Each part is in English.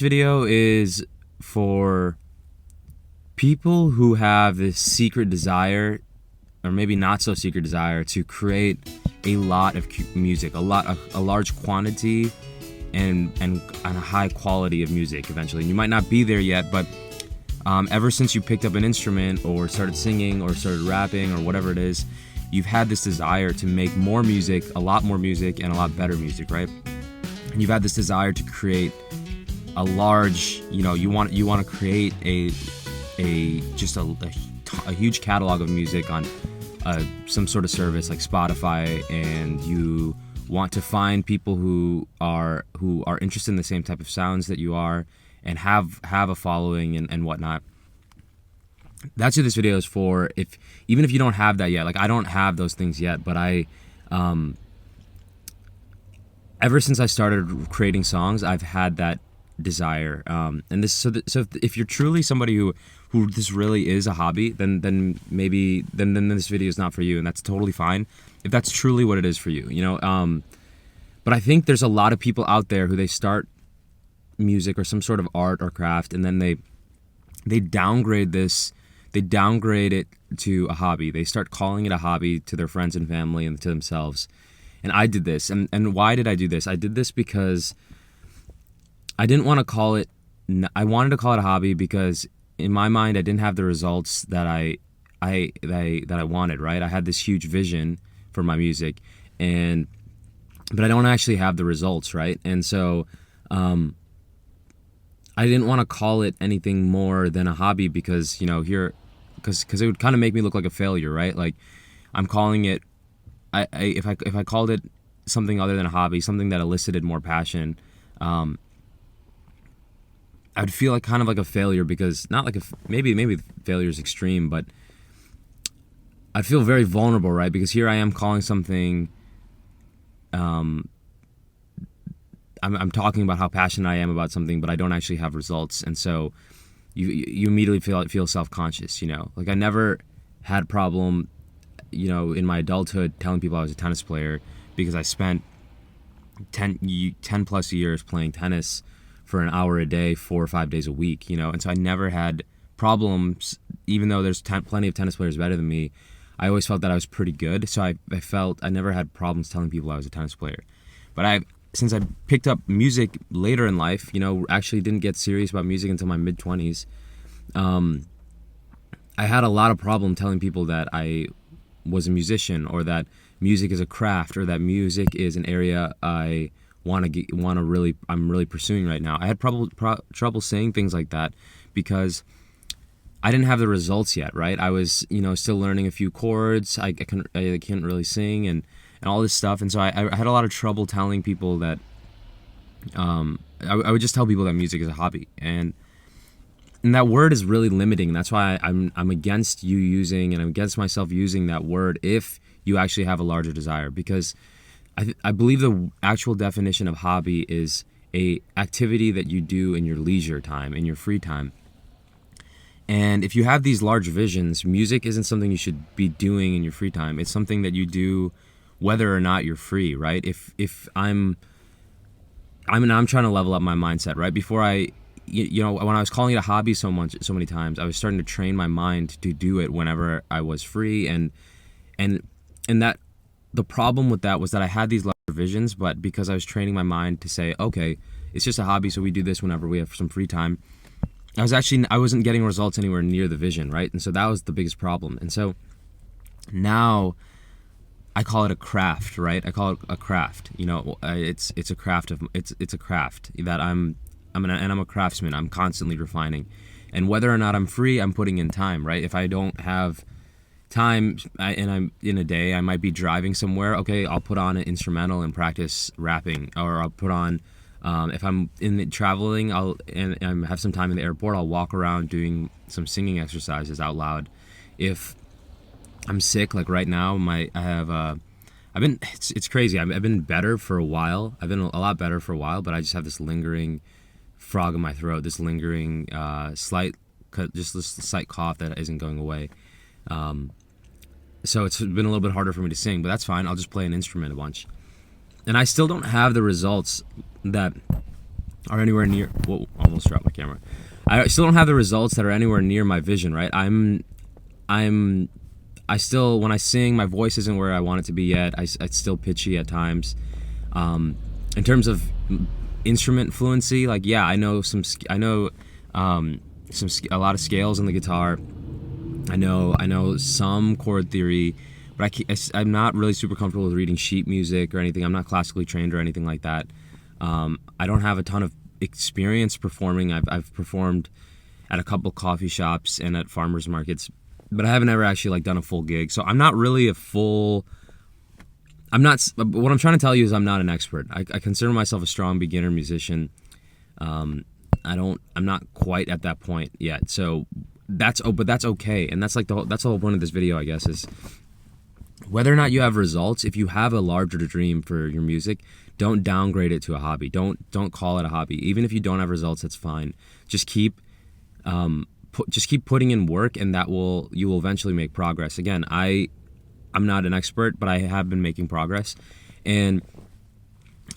Video is for people who have this secret desire, or maybe not so secret desire, to create a lot of music, a large quantity, and a high quality of music. Eventually, and you might not be there yet, but ever since you picked up an instrument or started singing or started rapping or whatever it is, you've had this desire to make more music, a lot more music, and a lot better music, right? And you've had this desire to create a large, you want to create a huge catalog of music on some sort of service like Spotify, and you want to find people who are interested in the same type of sounds that you are, and have a following and whatnot. That's what this video is for. Even if you don't have that yet, like I don't have those things yet, but ever since I started creating songs, I've had that desire, and so if you're truly somebody who this really is a hobby, then maybe this video is not for you, and that's totally fine if that's truly what it is for you, but I think there's a lot of people out there who they start music or some sort of art or craft, and then they downgrade it to a hobby. They start calling it a hobby to their friends and family and to themselves. And I did this, and why did I do this? I did this because I didn't want to call it. I wanted to call it a hobby because in my mind I didn't have the results that I wanted. Right? I had this huge vision for my music, but I don't actually have the results. Right? And so I didn't want to call it anything more than a hobby because because it would kind of make me look like a failure. Right? Like I'm calling it. If I called it something other than a hobby, something that elicited more passion, I'd feel like kind of like a failure, because not like maybe failure is extreme, but I'd feel very vulnerable, right? Because here I am calling something, I'm talking about how passionate I am about something, but I don't actually have results, and so you immediately feel self-conscious, Like I never had problem, in my adulthood telling people I was a tennis player, because I spent 10 plus years playing tennis for an hour a day, 4 or 5 days a week, and so I never had problems, even though there's plenty of tennis players better than me. I always felt that I was pretty good, so I felt I never had problems telling people I was a tennis player. But since I picked up music later in life, actually didn't get serious about music until my mid-20s, I had a lot of problem telling people that I was a musician, or that music is a craft, or that music is an area I'm really pursuing right now. I had trouble saying things like that because I didn't have the results yet, right? I was, still learning a few chords. I couldn't really sing and all this stuff, and so I had a lot of trouble telling people that. I would just tell people that music is a hobby, and that word is really limiting. That's why I'm against you using, and I'm against myself using that word if you actually have a larger desire, because I believe the actual definition of hobby is a activity that you do in your leisure time, in your free time. And if you have these large visions, music isn't something you should be doing in your free time. It's something that you do whether or not you're free, right? If I'm trying to level up my mindset, right? Before when I was calling it a hobby so many times, I was starting to train my mind to do it whenever I was free, and that the problem with that was that I had these larger visions, but because I was training my mind to say, okay, it's just a hobby, so we do this whenever we have some free time, I wasn't getting results anywhere near the vision, right? And so that was the biggest problem. And so now I call it a craft, right? I call it a craft. It's a craft it's a craft that I'm a craftsman. I'm constantly refining, and whether or not I'm free, I'm putting in time, right? If I don't have time and I'm in a day, I might be driving somewhere. Okay, I'll put on an instrumental and practice rapping, or I'll put on. If I'm traveling, and I have some time in the airport, I'll walk around doing some singing exercises out loud. If I'm sick, like right now, it's crazy. I've been better for a while. I've been a lot better for a while, but I just have this lingering frog in my throat, this lingering slight cough that isn't going away. So it's been a little bit harder for me to sing, but that's fine. I'll just play an instrument a bunch. And I still don't have the results that are anywhere near. Whoa, almost dropped my camera. I still don't have the results that are anywhere near my vision, right? I still, when I sing, my voice isn't where I want it to be yet. It's still pitchy at times. In terms of instrument fluency, like, yeah, I know a lot of scales in the guitar. I know some chord theory, but I'm not really super comfortable with reading sheet music or anything. I'm not classically trained or anything like that. I don't have a ton of experience performing. I've performed at a couple coffee shops and at farmers markets, but I haven't ever actually like done a full gig. So I'm not really what I'm trying to tell you is I'm not an expert. I consider myself a strong beginner musician. I'm not quite at that point yet. So but that's okay. And that's the whole point of this video, I guess, is whether or not you have results. If you have a larger dream for your music, don't downgrade it to a hobby. Don't call it a hobby. Even if you don't have results, that's fine. Just keep putting in work, and you will eventually make progress. Again, I'm not an expert, but I have been making progress, and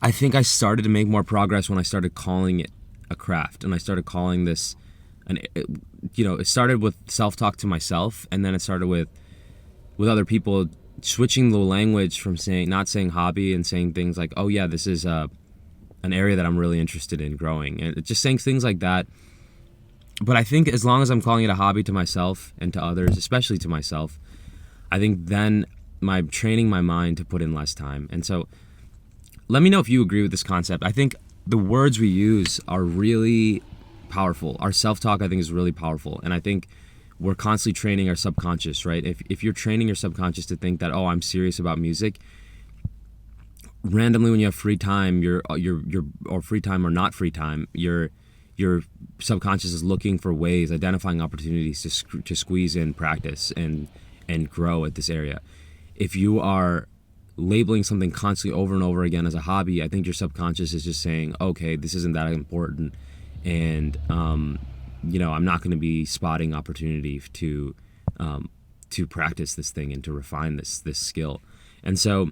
I think I started to make more progress when I started calling it a craft, and I started calling this it started with self-talk to myself, and then it started with other people, switching the language from not saying hobby and saying things like, oh yeah, this is an area that I'm really interested in growing, and just saying things like that. But I think as long as I'm calling it a hobby to myself and to others, especially to myself, I think then I'm training my mind to put in less time. And so let me know if you agree with this concept. I think the words we use are really powerful. Our self-talk, I think, is really powerful. And I think we're constantly training our subconscious, right? If you're training your subconscious to think that, oh, I'm serious about music, randomly when you have free time, or free time or not free time, your subconscious is looking for ways, identifying opportunities to squeeze in practice and grow at this area. If you are labeling something constantly over and over again as a hobby, I think your subconscious is just saying, okay, this isn't that important, and I'm not going to be spotting opportunity to practice this thing and to refine this skill. And so,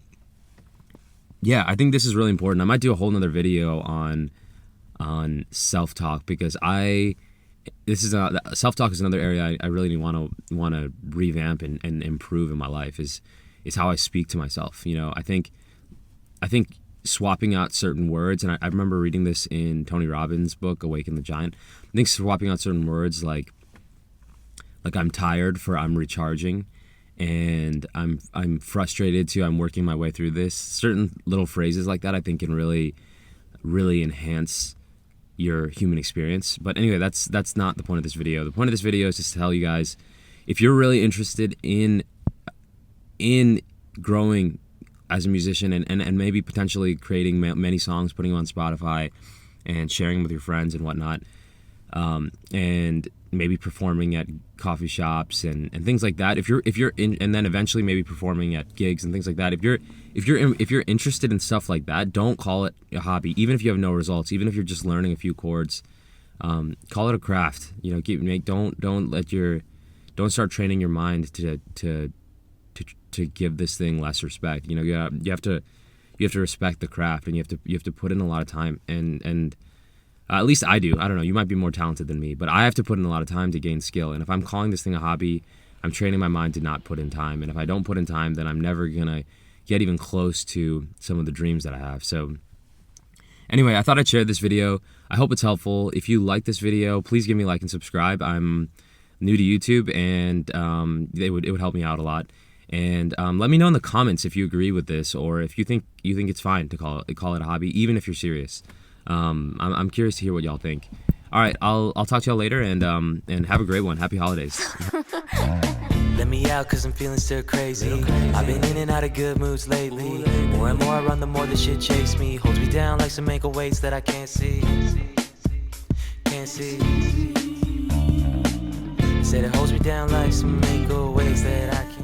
yeah, I think this is really important. I might do a whole nother video on self-talk, because self-talk is another area I really want to revamp and improve in my life, is how I speak to myself. I think swapping out certain words, and I remember reading this in Tony Robbins' book, Awaken the Giant. I think swapping out certain words like I'm tired for I'm recharging, and I'm frustrated to I'm working my way through this. Certain little phrases like that I think can really, really enhance your human experience. But anyway, that's not the point of this video. The point of this video is just to tell you guys, if you're really interested in growing as a musician and maybe potentially creating many songs, putting them on Spotify and sharing them with your friends and whatnot, and maybe performing at coffee shops and things like that, if you're in, and then eventually maybe performing at gigs and things like that, if you're interested in stuff like that, don't call it a hobby. Even if you have no results, even if you're just learning a few chords, call it a craft. Don't start training your mind to give this thing less respect. You have to respect the craft, and you have to put in a lot of time, and at least I do. I don't know, you might be more talented than me, but I have to put in a lot of time to gain skill. And if I'm calling this thing a hobby, I'm training my mind to not put in time. And if I don't put in time, then I'm never gonna get even close to some of the dreams that I have. So anyway, I thought I'd share this video. I hope it's helpful. If you like this video, please give me a like and subscribe. I'm new to YouTube, and it would help me out a lot. And let me know in the comments if you agree with this, or if you think it's fine to call it a hobby, even if you're serious. I'm curious to hear what y'all think. All right, I'll talk to y'all later, and have a great one. Happy holidays. Let me out, cause I'm feeling still crazy. I've been in and out of good moods lately. More and more I run, the more the shit chase me. Holds me down like some ankle weights that I can't see. Said it holds me down like some ankle weights that I can't